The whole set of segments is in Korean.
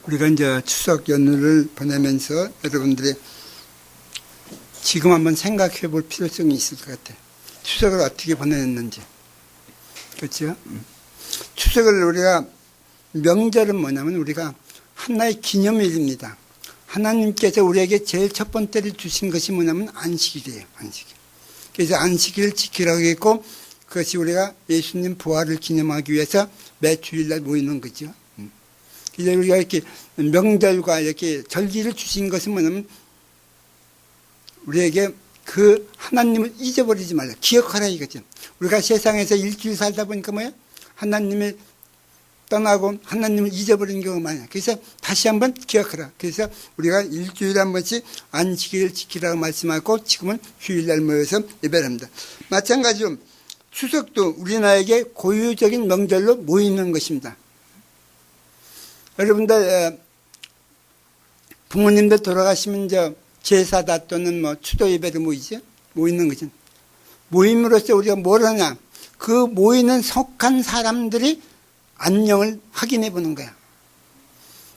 우리가 이제 추석 연휴를 보내면서 여러분들이 지금 한번 생각해 볼 필요성이 있을 것 같아요. 추석을 어떻게 보냈는지. 그렇죠? 추석을 우리가, 명절은 뭐냐면 우리가 하나의 기념일입니다. 하나님께서 우리에게 제일 첫 번째를 주신 것이 뭐냐면 안식일이에요. 안식일. 그래서 안식일을 지키라고 했고, 그것이 우리가 예수님 부활을 기념하기 위해서 매 주일날 모이는 거죠. 그래서 우리가 이렇게 명절과 이렇게 절기를 주신 것은 뭐냐면 우리에게 그 하나님을 잊어버리지 말라. 기억하라 이거죠. 우리가 세상에서 일주일 살다 보니까 뭐야? 하나님을 떠나고 하나님을 잊어버리는 경우가 많아요. 그래서 다시 한번 기억하라. 그래서 우리가 일주일에 한 번씩 안식일을 지키라고 말씀하고 지금은 휴일날 모여서 예배를 합니다. 마찬가지로 추석도 우리나라에게 고유적인 명절로 모이는 것입니다. 여러분들 부모님들 돌아가시면 제사다 또는 뭐 추도 예배를 모이는 거죠. 모임으로써 우리가 뭘 하냐? 그 모이는 속한 사람들이 안녕을 확인해 보는 거야.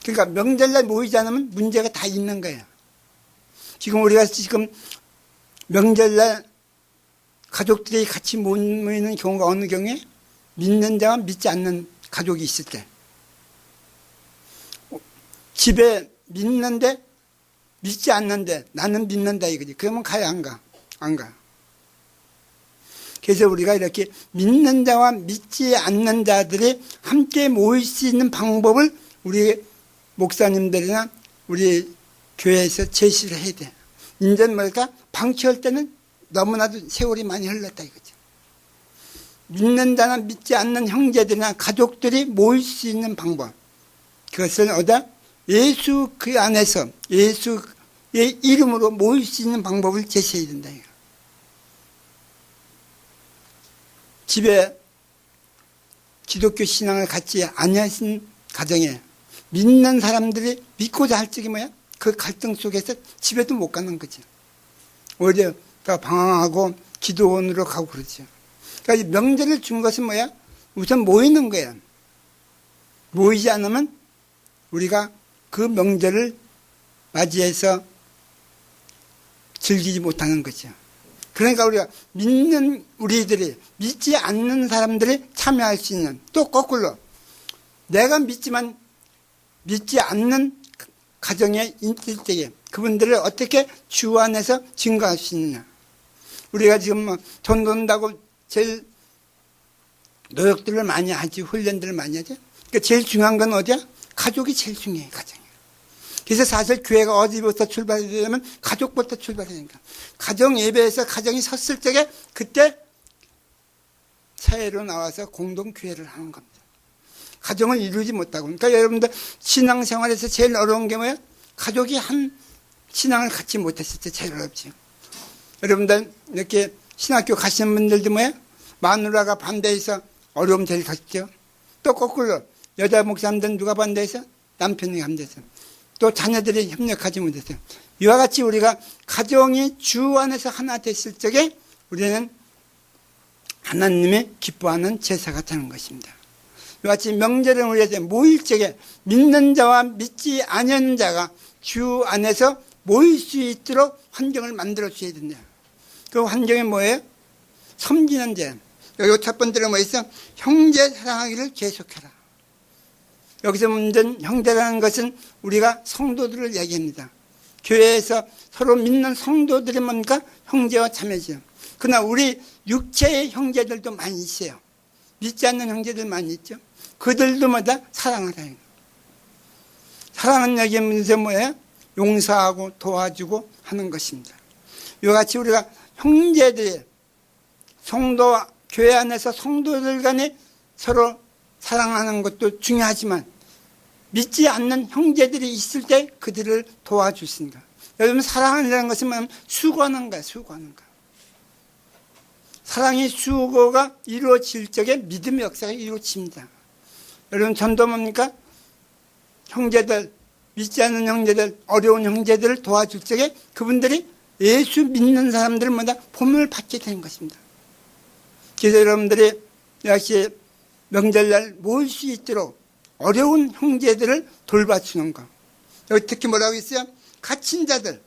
그러니까 명절날 모이지 않으면 문제가 다 있는 거야. 지금 우리가 명절날 가족들이 같이 모이는 경우가 어느 경우에? 믿는 자와 믿지 않는 가족이 있을 때. 집에 믿는데 믿지 않는데 나는 믿는다 이거지. 그러면 가야 안 가? 안 가. 그래서 우리가 이렇게 믿는 자와 믿지 않는 자들이 함께 모일 수 있는 방법을 우리 목사님들이나 우리 교회에서 제시를 해야 돼. 이제 뭐랄까? 방치할 때는 너무나도 세월이 많이 흘렀다 이거죠. 믿는 자나 믿지 않는 형제들이나 가족들이 모일 수 있는 방법. 그것은 어디다? 예수 그 안에서 예수의 이름으로 모일 수 있는 방법을 제시해야 된다. 집에 기독교 신앙을 갖지 아니하신 가정에 믿는 사람들이 믿고자 할 적이 뭐야? 그 갈등 속에서 집에도 못 가는 거죠. 오히려 다 방황하고 기도원으로 가고 그러죠. 그러니까 명절을 준 것은 뭐야? 우선 모이는 거야. 모이지 않으면 우리가 그 명절을 맞이해서 즐기지 못하는 거죠. 그러니까 우리가 믿는 우리들이 믿지 않는 사람들이 참여할 수 있는, 또 거꾸로 내가 믿지만 믿지 않는 가정에 있을 때에 그분들을 어떻게 주 안에서 증거할 수 있느냐. 우리가 지금 돈 돈다고 제일 노력들을 많이 하지, 훈련들을 많이 하죠. 그러니까 제일 중요한 건 어디야? 가족이 제일 중요해, 가정이. 그래서 사실 교회가 어디부터 출발해야 되냐면 가족부터 출발해야 되니까. 가정 예배에서 가정이 섰을 적에 그때 사회로 나와서 공동교회를 하는 겁니다. 가정을 이루지 못하고. 그러니까 여러분들 신앙생활에서 제일 어려운 게 뭐예요? 가족이 한 신앙을 갖지 못했을 때 제일 어렵죠. 여러분들 이렇게 신학교 가시는 분들도 뭐예요? 마누라가 반대해서 어려움 제일 갔죠. 또 거꾸로 여자 목사님들은 누가 반대해서? 남편이 반대해서. 또 자녀들이 협력하지 못했어요. 이와 같이 우리가 가정이 주 안에서 하나 됐을 적에 우리는 하나님의 기뻐하는 제사가 되는 것입니다. 이와 같이 명절은 우리에게 모일 적에 믿는 자와 믿지 않은 자가 주 안에서 모일 수 있도록 환경을 만들어 줘야 된다. 그 환경이 뭐예요? 섬기는 자. 여기 첫 번째로 뭐 있어? 형제 사랑하기를 계속해라. 여기서 문제는 형제라는 것은 우리가 성도들을 얘기합니다. 교회에서 서로 믿는 성도들이 뭡니까? 형제와 자매죠. 그러나 우리 육체의 형제들도 많이 있어요. 믿지 않는 형제들 많이 있죠. 그들도 마다 사랑하라. 사랑은 여기에서 뭐예요? 용서하고 도와주고 하는 것입니다. 이와 같이 우리가 형제들이 성도, 교회 안에서 성도들 간에 서로 사랑하는 것도 중요하지만 믿지 않는 형제들이 있을 때 그들을 도와주십니다. 여러분 사랑이라는 것은 뭐냐면 수고하는 거야. 수고하는 거. 사랑의 수고가 이루어질 적에 믿음의 역사가 이루어집니다. 여러분 전도 뭡니까? 형제들, 믿지 않는 형제들, 어려운 형제들을 도와줄 적에 그분들이 예수 믿는 사람들마다 보물을 받게 되는 것입니다. 그래서 여러분들이 역시 명절날 모일 수 있도록 어려운 형제들을 돌봐주는 거. 여기 특히 뭐라고 있어요? 갇힌 자들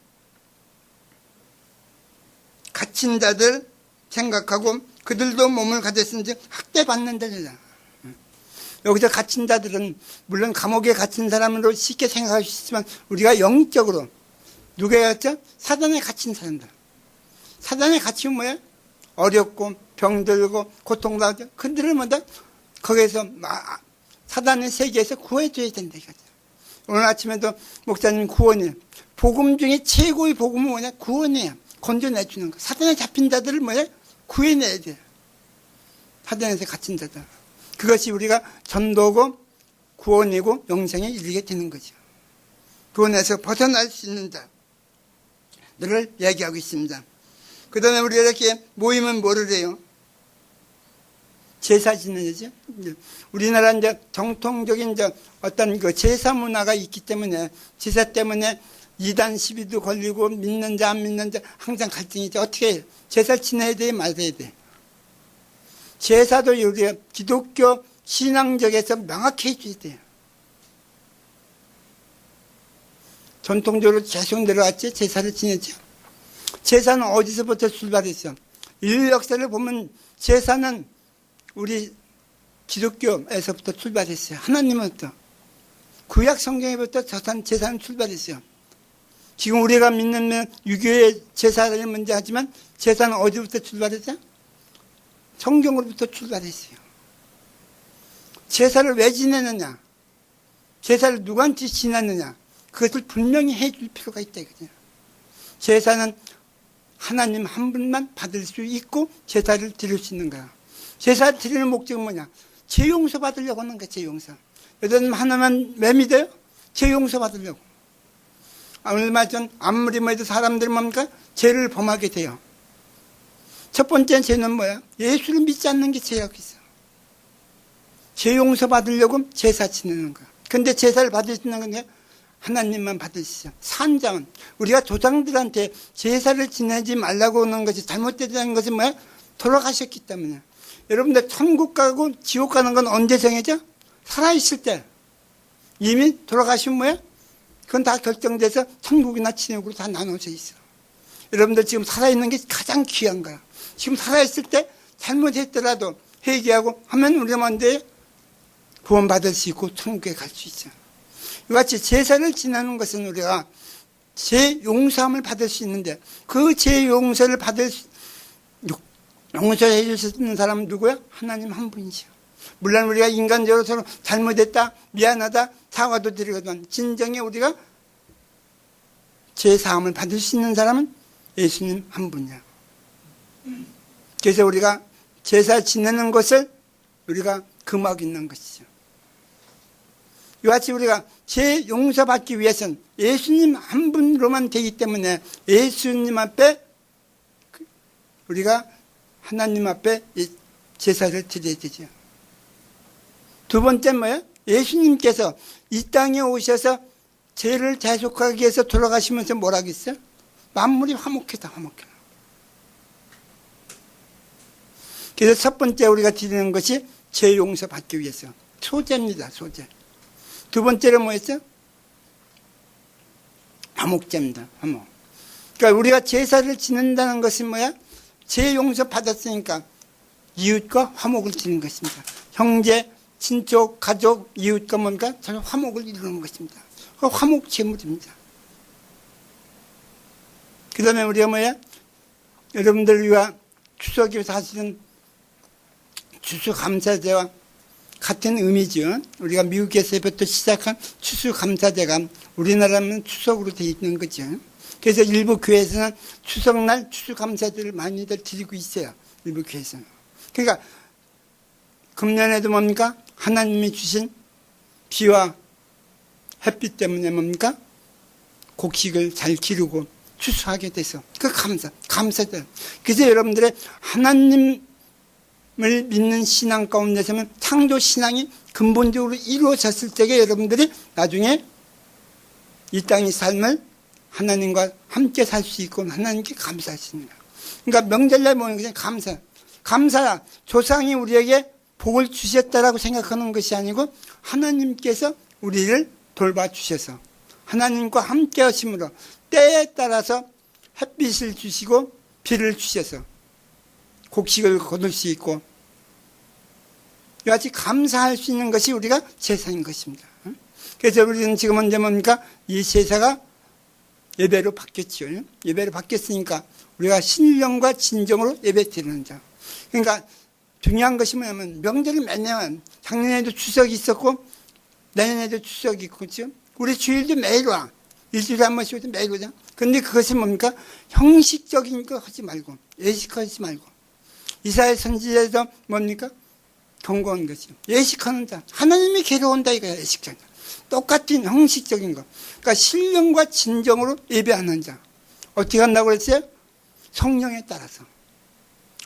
생각하고 그들도 몸을 가졌은지 학대받는 자들이다. 여기서 갇힌 자들은 물론 감옥에 갇힌 사람으로 쉽게 생각할 수 있지만 우리가 영적으로 누구였죠? 사단에 갇힌 사람들. 사단에 갇히면 뭐야? 어렵고 병들고 고통받고 그들을 먼저 거기에서 사단의 세계에서 구해줘야 된다 이거죠. 오늘 아침에도 목사님 구원이에요. 복음 중에 최고의 복음은 뭐냐? 구원이에요. 건져내주는 거. 사단에 잡힌 자들을 뭐야? 구해내야 돼요. 사단에서 갇힌 자들. 그것이 우리가 전도고 구원이고 영생에 이르게 되는 거죠. 구원에서 벗어날 수 있는 자들을 얘기하고 있습니다. 그 다음에 우리가 이렇게 모이면 뭐를 해요? 제사 지내는 거죠. 우리나라 이제 정통적인 어떤 그 제사 문화가 있기 때문에 제사 때문에 이단 시비도 걸리고 믿는 자 안 믿는 자 항상 갈등이죠. 어떻게 해요? 제사 지내야 돼 말아야 돼. 제사도 우리가 기독교 신앙적에서 명확히 해줘야 돼요. 전통적으로 계속 내려왔지 제사를 지냈죠. 제사는 어디서부터 출발했어? 인류 역사를 보면 제사는 우리 기독교에서부터 출발했어요. 하나님부터. 구약 성경에부터 제사는 출발했어요. 지금 우리가 믿는 유교의 제사를 먼저 하지만 제사는 어디부터 출발했죠? 성경으로부터 출발했어요. 제사를 왜 지내느냐? 제사를 누구한테 지내느냐? 그것을 분명히 해줄 필요가 있다 이거죠. 제사는 하나님 한 분만 받을 수 있고 제사를 드릴 수 있는 거야. 제사 드리는 목적은 뭐냐? 죄 용서 받으려고 하는 거야. 죄 용서. 여러분 하나만 왜 믿어요? 죄 용서 받으려고. 얼마 전 아무리 뭐해도 사람들은 뭡니까? 죄를 범하게 돼요. 첫 번째 죄는 뭐야? 예수를 믿지 않는 게 죄라고 있어. 죄 용서 받으려고 제사 지내는 거야. 근데 제사를 받을 수 있는 건데 하나님만 받으시죠. 산자원. 우리가 조상들한테 제사를 지내지 말라고 하는 것이 잘못되다는 것은 뭐야? 돌아가셨기 때문에. 여러분들 천국 가고 지옥 가는 건 언제 정해져? 살아있을 때. 이미 돌아가시면 뭐야? 그건 다 결정돼서 천국이나 지옥으로 다 나눠져 있어. 여러분들 지금 살아있는 게 가장 귀한 거야. 지금 살아있을 때 잘못했더라도 회개하고 하면 우리가 뭔데? 구원받을 수 있고 천국에 갈 수 있어. 이같이 제사를 지내는 것은 우리가 죄 용서함을 받을 수 있는데 그 죄 용서를 용서해 주시는 사람은 누구야? 하나님 한 분이죠. 물론 우리가 인간적으로 서로 잘못했다, 미안하다, 사과도 드리거든. 진정에 우리가 죄 사함을 받을 수 있는 사람은 예수님 한 분이야. 그래서 우리가 제사 지내는 것을 우리가 금하고 있는 것이죠. 이같이 우리가 죄 용서받기 위해서는 예수님 한 분으로만 되기 때문에 예수님 앞에 우리가 하나님 앞에 제사를 드려야 되죠. 두 번째 뭐예요? 예수님께서 이 땅에 오셔서 죄를 대속하기 위해서 돌아가시면서 뭐라고 했어요? 만물이 화목해다 화목해. 그래서 첫 번째 우리가 드리는 것이 죄 용서 받기 위해서 소제입니다. 소제. 두 번째는 뭐였어요? 화목제입니다. 화목. 그러니까 우리가 제사를 지낸다는 것은 뭐야? 죄 용서 받았으니까 이웃과 화목을 지는 것입니다. 형제, 친족, 가족, 이웃과 뭔가 서로 화목을 이루는 것입니다. 그 화목 제물입니다. 그 다음에 우리가 뭐야? 여러분들과 추석이 사실은 추수감사제와 같은 의미죠. 우리가 미국에서부터 시작한 추수감사제가 우리나라는 추석으로 되어 있는 거죠. 그래서 일부 교회에서는 추석날 추수감사제를 많이들 드리고 있어요. 일부 교회에서는. 그러니까 금년에도 뭡니까? 하나님이 주신 비와 햇빛 때문에 뭡니까? 곡식을 잘 기르고 추수하게 돼서 그 감사들. 그래서 여러분들의 하나님을 믿는 신앙 가운데서는 창조 신앙이 근본적으로 이루어졌을 때에 여러분들이 나중에 이 땅의 삶을 하나님과 함께 살 수 있고 하나님께 감사하십니다. 그러니까 명절날 보는 것은 감사. 조상이 우리에게 복을 주셨다라고 생각하는 것이 아니고 하나님께서 우리를 돌봐주셔서 하나님과 함께 하심으로 때에 따라서 햇빛을 주시고 비를 주셔서 곡식을 거둘 수 있고 이같이 감사할 수 있는 것이 우리가 제사인 것입니다. 그래서 우리는 지금은 이제 뭡니까? 이 제사가 예배로 바뀌었죠. 예배로 바뀌었으니까 우리가 신령과 진정으로 예배 드리는 자. 그러니까 중요한 것이 뭐냐면 명절이 매년 작년에도 추석이 있었고 내년에도 추석이 있고 그렇죠? 우리 주일도 매일 와. 일주일에 한 번씩 오죠. 매일 오죠. 그런데 그것이 뭡니까? 형식적인 거 하지 말고 예식하지 말고 이사야 선지자에서 뭡니까? 경고한 것이요. 예식하는 자. 하나님이 괴로운다 이거야. 예식하는 자. 똑같은 형식적인 거. 그러니까 신령과 진정으로 예배하는 자. 어떻게 한다고 그랬어요? 성령에 따라서.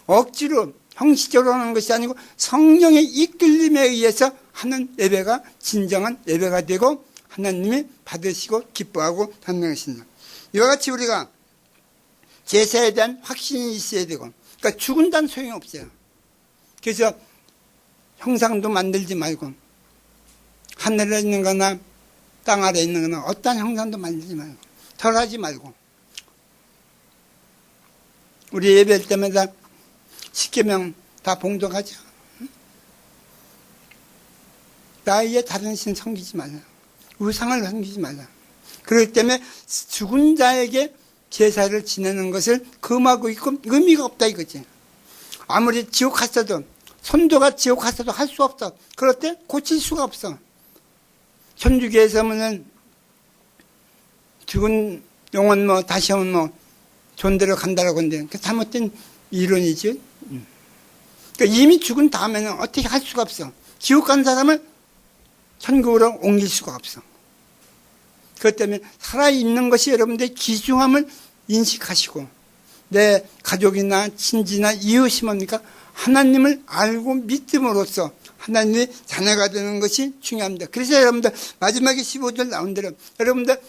억지로 형식적으로 하는 것이 아니고 성령의 이끌림에 의해서 하는 예배가 진정한 예배가 되고 하나님이 받으시고 기뻐하고 단명하신다. 이와 같이 우리가 제사에 대한 확신이 있어야 되고 그러니까 죽은다는 소용이 없어요. 그래서 형상도 만들지 말고 하늘에 있는 거나 땅 아래에 있는 거나 어떤 형상도 만들지 말고 절하지 말고 우리 예배할 때마다 10계명 다 봉독하죠. 나의 다른 신 섬기지 말라. 우상을 섬기지 말라. 그렇기 때문에 죽은 자에게 제사를 지내는 것을 금하고 있고 의미가 없다 이거지. 아무리 지옥 갔어도 선조가 지옥 갔어도 할 수 없어. 그럴 때 고칠 수가 없어. 천주교에서는 죽은 영혼 뭐 다시 오면 뭐 존대로 간다라고 하는데 그 잘못된 이론이지. 그러니까 이미 죽은 다음에는 어떻게 할 수가 없어. 지옥 간 사람을 천국으로 옮길 수가 없어. 그것 때문에 살아있는 것이 여러분들의 귀중함을 인식하시고 내 가족이나 친지나 이웃이 뭡니까? 하나님을 알고 믿음으로써 하나님의 자녀가 되는 것이 중요합니다. 그래서 여러분들 마지막에 15절 나온 대로 여러분들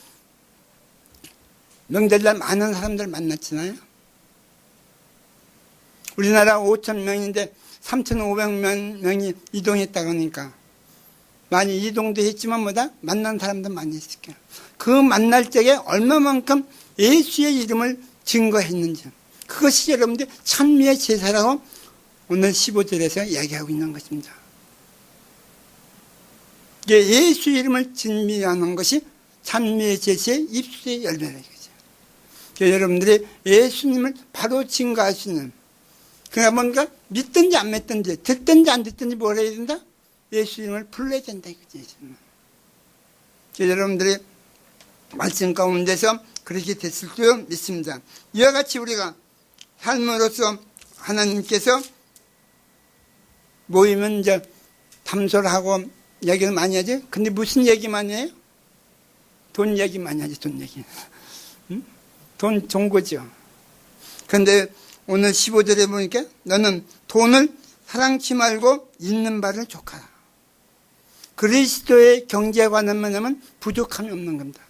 명절날 많은 사람들 만났잖아요. 우리나라 5,000명인데 3,500명이 이동했다고 하니까 많이 이동도 했지만 뭐다? 만난 사람도 많이 있을 거예요. 그 만날 적에 얼마만큼 예수의 이름을 증거했는지 그것이 여러분들 찬미의 제사라고 오늘 15절에서 이야기하고 있는 것입니다. 예수 이름을 증미하는 것이 찬미의 제사의 입술의 열매라 이거죠. 여러분들이 예수님을 바로 증거할 수 있는 그러니까 뭔가 믿든지 안 믿든지 듣든지 안 듣든지 뭘 해야 된다? 예수 이름을 불러야 된다 이거지. 여러분들이 말씀 가운데서 그렇게 됐을 줄 믿습니다. 이와 같이 우리가 삶으로서 하나님께서 모이면 이제 담소를 하고 얘기를 많이 하죠. 근데 무슨 얘기 많이 해요? 돈 얘기 많이 하죠. 돈 얘기. 응? 돈 좋은 거죠. 그런데 오늘 15절에 보니까 너는 돈을 사랑치 말고 있는 바를 족하라. 그리스도의 경제관은 뭐냐면 부족함이 없는 겁니다.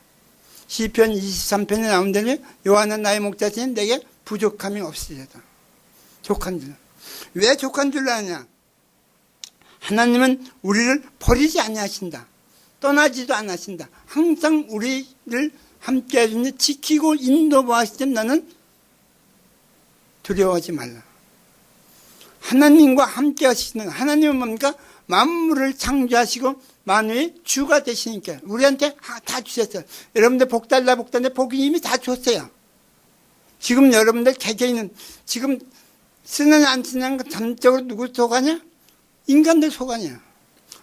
시편 23편에 나온 대로 요한은 나의 목자시니 내게 부족함이 없으리다. 족한 줄. 왜 족한 줄로 아냐? 하나님은 우리를 버리지 아니하신다. 떠나지도 않으신다. 항상 우리를 함께 해주니 지키고 인도하실 때 너는 두려워하지 말라. 하나님과 함께 하시는 하나님은 뭡니까? 만물을 창조하시고 만유의 주가 되시니까 우리한테 다 주셨어요. 여러분들 복 달라 복 달라 복이 이미 다 줬어요. 지금 여러분들 개개인은 지금 쓰는 안 쓰는 거 전적으로 누구 속아냐? 인간들 속아냐.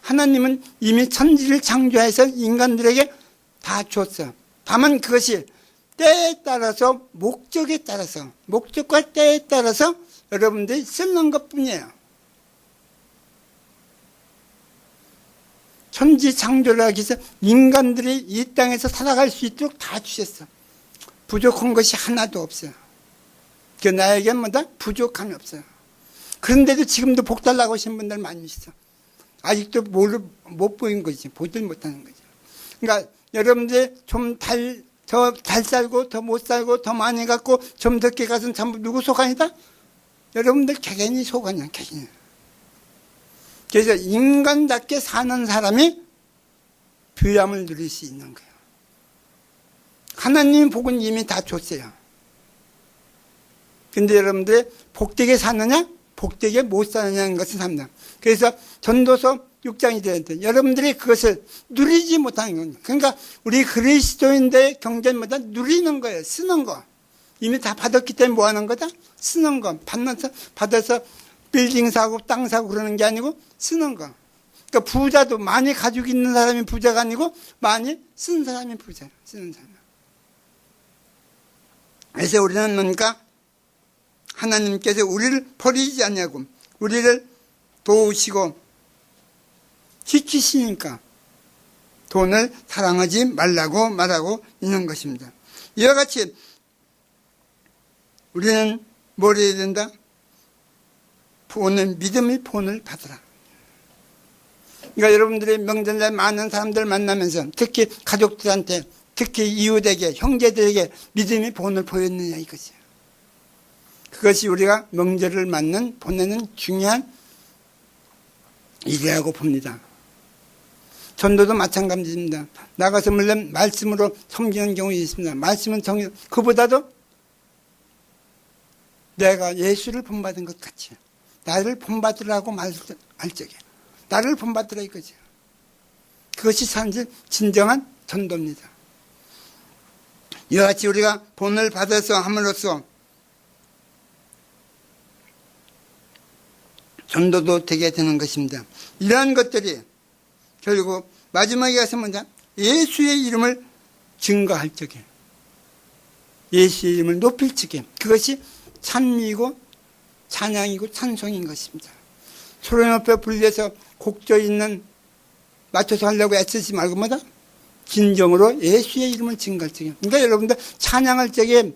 하나님은 이미 천지를 창조해서 인간들에게 다 줬어. 다만 그것이 때에 따라서 목적에 따라서 목적과 때에 따라서 여러분들이 쓰는 것뿐이에요. 천지 창조를 하기 위해서 인간들이 이 땅에서 살아갈 수 있도록 다 주셨어. 부족한 것이 하나도 없어요. 그 나에게 뭐다? 부족함이 없어요. 그런데도 지금도 복 달라고 하신 분들 많이 있어. 아직도 못 보인 거지. 보질 못하는 거죠. 그러니까 여러분들 좀 더 잘 살고 더 못 살고 더 많이 갖고 좀 늦게 가서는 전부 누구 속아니다? 여러분들 개개인이 속아냐 개개인. 그래서 인간답게 사는 사람이 부유함을 누릴 수 있는 거예요. 하나님의 복은 이미 다 줬어요. 근데 여러분들 복되게 사느냐 복되게 못 사느냐는 것을 삽니다. 그래서 전도서 6장이 되는데 여러분들이 그것을 누리지 못하는 겁니다. 그러니까 우리 그리스도인들의 경전보다 누리는 거예요. 쓰는 거. 이미 다 받았기 때문에 뭐 하는 거다? 쓰는 거. 받아서 빌딩 사고 땅 사고 그러는 게 아니고 쓰는 거. 그러니까 부자도 많이 가지고 있는 사람이 부자가 아니고 많이 쓴 사람이 부자예요. 쓰는 사람. 그래서 우리는 뭔가 하나님께서 우리를 버리지 않냐고 우리를 도우시고 지키시니까 돈을 사랑하지 말라고 말하고 있는 것입니다. 이와 같이 우리는 뭘 해야 된다? 믿음의 본을 받으라. 그러니까 여러분들이 명절날 많은 사람들 만나면서 특히 가족들한테 특히 이웃에게 형제들에게 믿음의 본을 보였느냐 이것이에요. 그것이 우리가 명절을 맞는 보내는 중요한 일이라고 봅니다. 전도도 마찬가지입니다. 나가서 물론 말씀으로 섬기는 경우 있습니다. 말씀은 그보다도 내가 예수를 본받은 것 같이 나를 본받으라고 할 적에 나를 본받으라 이거죠. 그것이 사실 진정한 전도입니다. 이와 같이 우리가 본을 받아서 함으로써 전도도 되게 되는 것입니다. 이러한 것들이 결국 마지막에 가서 뭐냐? 예수의 이름을 증거할 적에 예수의 이름을 높일 적에 그것이 찬미고 찬양이고 찬송인 것입니다. 소리 높여 불려서 곡조 있는 맞춰서 하려고 애쓰지 말고 뭐다? 진정으로 예수의 이름을 증거할 적에 그러니까 여러분들 찬양할 적에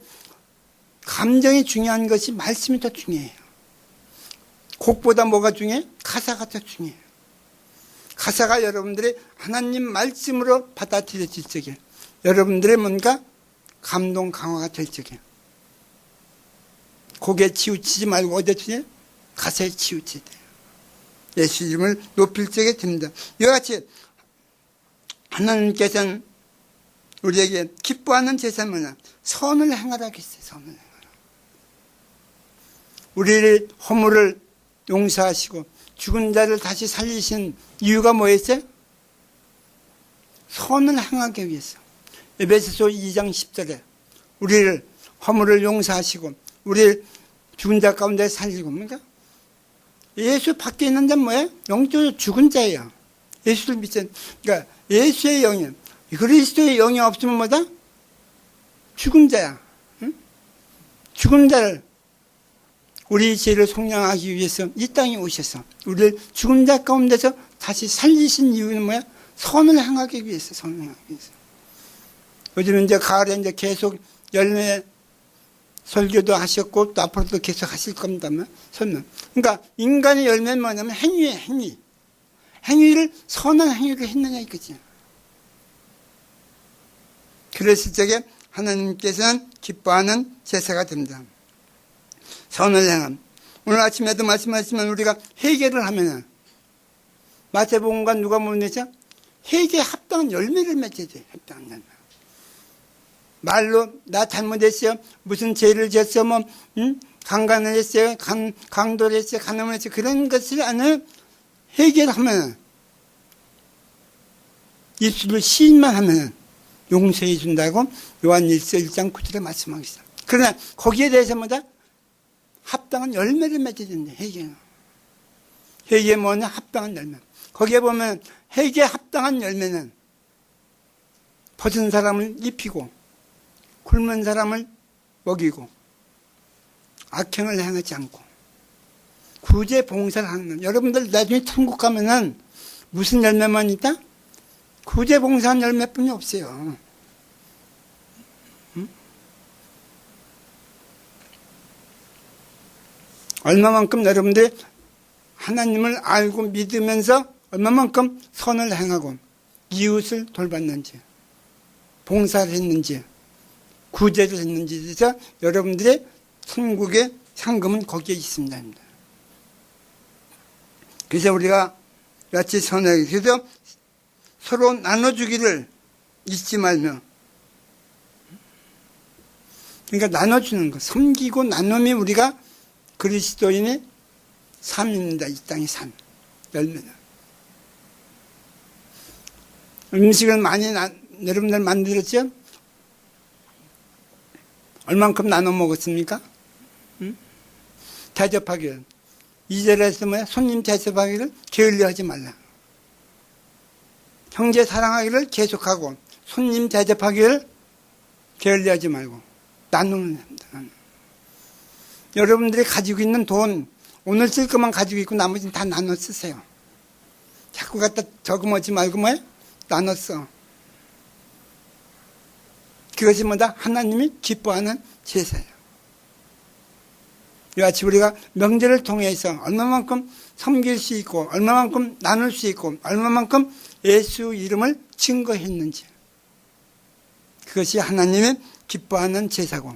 감정이 중요한 것이 말씀이 더 중요해요. 곡보다 뭐가 중요해? 가사가 더 중요해요. 가사가 여러분들이 하나님 말씀으로 받아들여질 적에 여러분들의 뭔가 감동 강화가 될 적에 곡에 치우치지 말고 어디에 치우쳐요? 가사에 치우쳐야 돼요. 예수 이름을 높일 적에 됩니다. 이와 같이 하나님께서는 우리에게 기뻐하는 제사는 뭐냐? 선을 행하라 했어요. 선을 행하라. 우리의 허물을 용서하시고 죽은 자를 다시 살리신 이유가 뭐였어요? 선을 행하기 위해서. 에베소서 2장 10절에 우리를 허물을 용서하시고 우리를 죽은 자 가운데 살리고 뭔가 예수 밖에 있는 자는 뭐예요? 영적으로 죽은 자예요. 예수를 믿는 그러니까 예수의 영이 그리스도의 영이 없으면 뭐다? 죽은 자야. 응? 죽은 자를 우리 죄를 속량하기 위해서 이 땅에 오셔서 우리를 죽은 자 가운데서 다시 살리신 이유는 뭐야? 선을 행하기 위해서, 선을 행하기 위해서. 요즘 이제 가을에 이제 계속 열매 설교도 하셨고 또 앞으로도 계속 하실 겁니다만 선은. 그러니까 인간의 열매는 뭐냐면 행위예요, 행위. 행위를 선한 행위를 했느냐 이거지. 그랬을 적에 하나님께서는 기뻐하는 제사가 됩니다. 선을 행함. 오늘 아침에도 말씀하시면 우리가 회개를 하면은 마태복음과 누가복음 내죠? 회개에 합당한 열매를 맺어야 돼요. 합당한 열매. 말로 나 잘못했어요. 무슨 죄를 지었어요. 뭐 강간을 했어요. 강도를 했어요. 간음을 했어요. 그런 것을 아는 회개를 하면은 입술로 시인만 하면은 용서해 준다고 요한일서 1장 9절에 말씀하고 있어요. 그러나 거기에 대해서 뭐다? 합당한 열매를 맺어야 된다. 회개는. 회개 뭐냐? 합당한 열매. 거기에 보면 회개에 합당한 열매는 벗은 사람을 입히고 굶은 사람을 먹이고 악행을 행하지 않고 구제 봉사를 하는. 여러분들 나중에 천국 가면은 무슨 열매만 있다? 구제 봉사한 열매뿐이 없어요. 얼마만큼 여러분들이 하나님을 알고 믿으면서 얼마만큼 선을 행하고 이웃을 돌봤는지 봉사를 했는지 구제를 했는지에 대해서 여러분들의 천국의 상금은 거기에 있습니다. 그래서 우리가 같이 선하게. 그래서 서로 나눠주기를 잊지 말며. 그러니까 나눠주는 것. 섬기고 나눔이 우리가 그리스도인의 삶입니다. 이 땅의 삶. 열매는. 음식을 많이 여러분들 만들었죠? 얼만큼 나눠 먹었습니까? 응? 대접하기를. 2절에서 뭐야? 손님 대접하기를 게을리하지 말라. 형제 사랑하기를 계속하고 손님 대접하기를 게을리하지 말고 나누는 겁니다. 여러분들이 가지고 있는 돈 오늘 쓸 것만 가지고 있고 나머지는 다 나눠 쓰세요. 자꾸 갖다 저금하지 말고 뭐야? 나눠 써. 그것이 뭐다? 하나님이 기뻐하는 제사예요. 이같이 우리가 명절을 통해서 얼마만큼 섬길 수 있고 얼마만큼 나눌 수 있고 얼마만큼 예수 이름을 증거했는지 그것이 하나님이 기뻐하는 제사고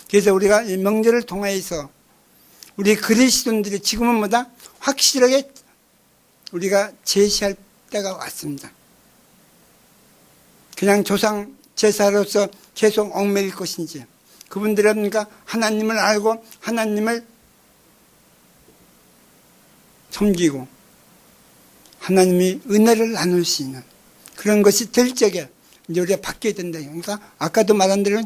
그래서 우리가 이 명절을 통해서 우리 그리스도인들이 지금은 뭐다? 확실하게 우리가 제시할 때가 왔습니다. 그냥 조상 제사로서 계속 얽매일 것인지 그분들은 그러니까 하나님을 알고 하나님을 섬기고 하나님이 은혜를 나눌 수 있는 그런 것이 될 적에 이제 우리가 바뀌어야 된다. 그러니까 아까도 말한 대로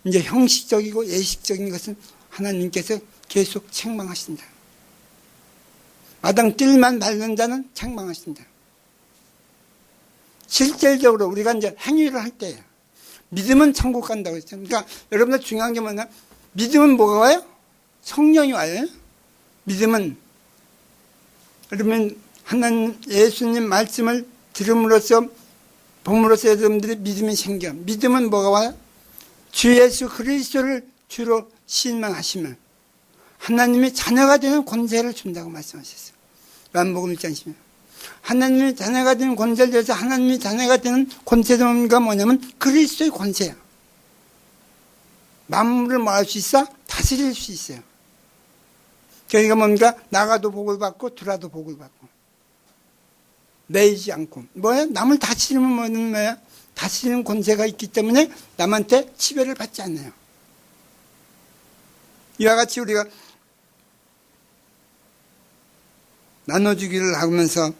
이제 형식적이고 예식적인 것은 하나님께서 계속 책망하신다. 마당 뜰만 밟는 자는 책망하신다. 실질적으로 우리가 이제 행위를 할 때에 믿음은 천국 간다고 했죠. 그러니까 여러분들 중요한 게 뭐냐? 믿음은 뭐가 와요? 성령이 와요. 믿음은 여러분 하나님 예수님 말씀을 들음으로써 봄으로써 여러분들이 믿음이 생겨. 믿음은 뭐가 와요? 주 예수 그리스도를 주로 신망하시면 하나님이 자녀가 되는 권세를 준다고 말씀하셨어요. 요한복음 1장 10절. 하나님이 자녀가 되는 권세를 줘서 하나님이 자녀가 되는 권세가 뭐냐면 그리스도의 권세야. 만물을 뭐 할 수 있어? 다스릴 수 있어요. 그러니까 뭔가 나가도 복을 받고 들어도 복을 받고 매이지 않고 뭐야? 남을 다스리면 뭐는 뭐야? 다스리는 권세가 있기 때문에 남한테 치배를 받지 않아요. 이와 같이 우리가 나눠주기를 하면서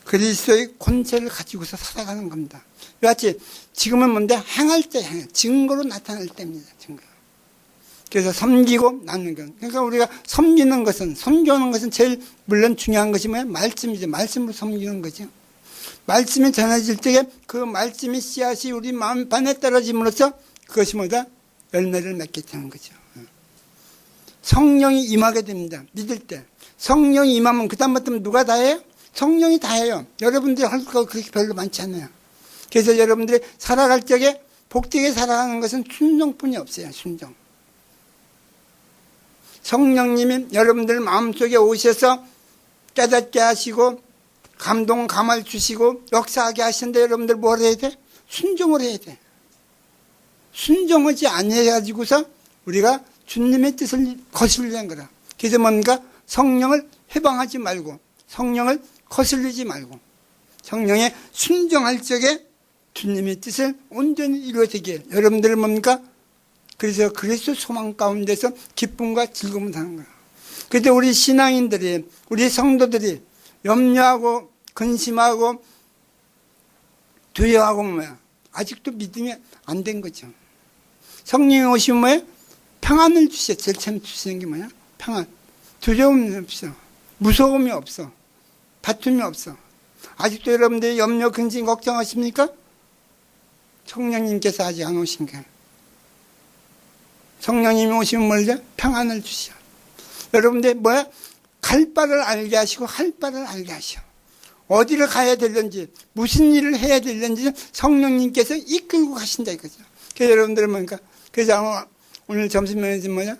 그리스도의 권세를 가지고서 살아가는 겁니다. 이와 같이 지금은 뭔데? 행할 때 행해. 증거로 나타날 때입니다. 증거. 그래서 섬기고 나누는 것. 그러니까 우리가 섬기는 것은, 섬기는 것은 제일 물론 중요한 것이 뭐예요? 말씀이죠. 말씀으로 섬기는 거죠. 말씀이 전해질 때에 그 말씀의 씨앗이 우리 마음판에 떨어짐으로써 그것이 뭐다? 열매를 맺게 되는 거죠. 성령이 임하게 됩니다. 믿을 때. 성령이 임하면 그다음부터 누가 다 해요? 성령이 다 해요. 여러분들이 할 거 그렇게 별로 많지 않아요. 그래서 여러분들이 살아갈 적에 복되게 살아가는 것은 순종뿐이 없어요. 순종. 성령님이 여러분들 마음속에 오셔서 깨닫게 하시고 감동 감화를 주시고 역사하게 하시는데 여러분들 뭘 해야 돼? 순종을 해야 돼. 순종하지 않아가지고서 우리가 주님의 뜻을 거슬리는 거라. 그래서 뭔가 성령을 해방하지 말고 성령을 거슬리지 말고 성령에 순종할 적에 주님의 뜻을 온전히 이루어지게 여러분들은 뭡니까? 그래서 그리스도 소망 가운데서 기쁨과 즐거움을 하는 거야. 그때 우리 신앙인들이 우리 성도들이 염려하고 근심하고 두려워하고 뭐야? 아직도 믿음이 안 된 거죠. 성령이 오시면 뭐야? 평안을 주셔. 제일 처음 주시는 게 뭐야? 평안. 두려움이 없어. 무서움이 없어. 다툼이 없어. 아직도 여러분들이 염려, 근심, 걱정하십니까? 성령님께서 아직 안 오신 거예요. 성령님이 오시면 뭘요? 평안을 주셔. 여러분들 뭐야? 갈 바를 알게 하시고 할 바를 알게 하셔. 어디를 가야 되는지 무슨 일을 해야 되는지 성령님께서 이끌고 가신다 이거죠. 그래서 여러분들은 뭐니까 그래서 오늘 점심 메뉴는 뭐냐?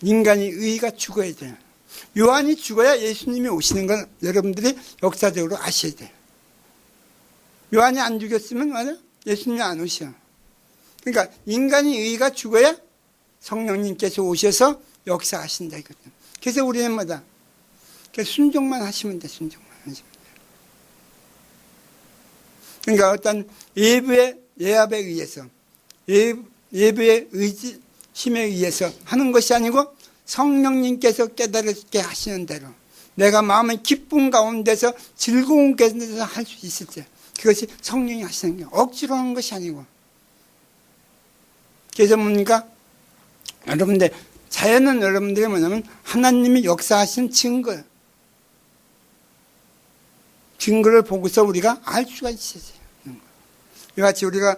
인간이 의가 죽어야 돼요. 요한이 죽어야 예수님이 오시는 걸 여러분들이 역사적으로 아셔야 돼요. 요한이 안 죽였으면 뭐냐? 예수님이 안 오셔. 그러니까 인간이 의가 죽어야 성령님께서 오셔서 역사하신다 이거죠. 그래서 우리는 뭐다? 그러니까 순종만 하시면 돼, 순종만 하시면 돼. 그러니까 어떤 예압에 의해서, 예배의 의지, 힘에 의해서 하는 것이 아니고 성령님께서 깨달게 하시는 대로 내가 마음의 기쁨 가운데서 즐거운 가운데서 할 수 있을 때 그것이 성령이 하시는 게 억지로 하는 것이 아니고. 그래서 뭡니까? 여러분들 자연은 여러분들이 뭐냐면 하나님이 역사하신 증거예요. 증거를 보고서 우리가 알 수가 있어요. 이같이 우리가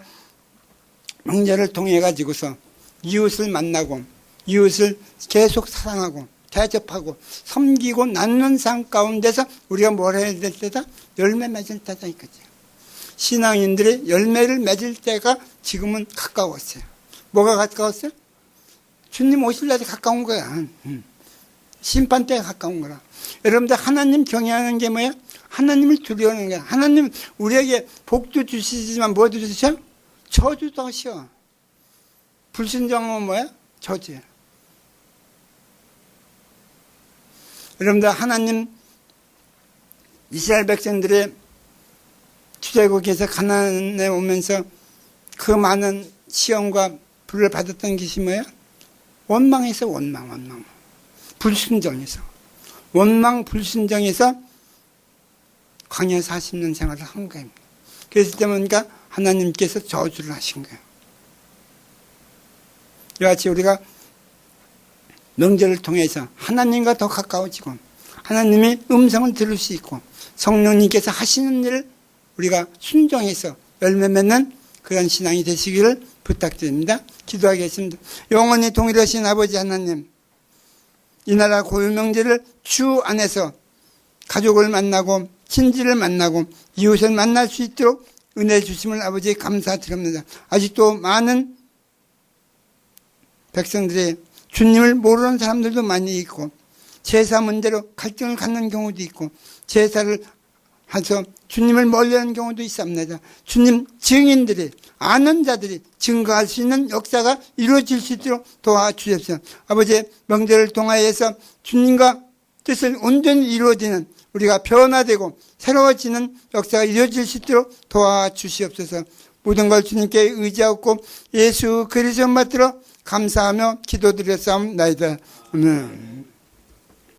명절을 통해 가지고서 이웃을 만나고 이웃을 계속 사랑하고 대접하고 섬기고 나누는 삶 가운데서 우리가 뭘 해야 될 때다? 열매 맺을 때다 이거죠. 신앙인들이 열매를 맺을 때가 지금은 가까웠어요. 뭐가 가까웠어요? 주님 오실 날이 가까운 거야. 심판 때가 가까운 거라. 여러분들 하나님 경외하는 게 뭐야? 하나님을 두려워하는 거야. 하나님 우리에게 복도 주시지만 뭐도 주셔? 저주도 하셔. 불순종은 뭐야? 저주야. 여러분들 하나님 이스라엘 백성들의 출애굽에서 가나안에 오면서 그 많은 시험과 불을 받았던 것이 뭐야? 원망해서 원망. 불순종해서. 원망 불순종해서 광야 40년 생활을 한 거예요. 그랬을 때 보니까 하나님께서 저주를 하신 거예요. 이같이 우리가 명절을 통해서 하나님과 더 가까워지고 하나님의 음성을 들을 수 있고 성령님께서 하시는 일을 우리가 순종해서 열매 맺는 그런 신앙이 되시기를 부탁드립니다. 기도하겠습니다. 영원히 동일하신 아버지 하나님, 이 나라 고유명절을 주 안에서 가족을 만나고 친지를 만나고 이웃을 만날 수 있도록 은혜 주심을 아버지 감사드립니다. 아직도 많은 백성들의 주님을 모르는 사람들도 많이 있고 제사 문제로 갈등을 갖는 경우도 있고 제사를 해서 주님을 멀리하는 경우도 있습니다. 주님 증인들이 아는 자들이 증거할 수 있는 역사가 이루어질 수 있도록 도와주십시오. 아버지 명절을 통하여서 주님과 뜻을 온전히 이루어지는 우리가 변화되고 새로워지는 역사가 이루어질 수 있도록 도와주시옵소서. 모든 걸 주님께 의지하고 예수 그리스도 받들어 감사하며 기도드렸사옵나이다. 아멘.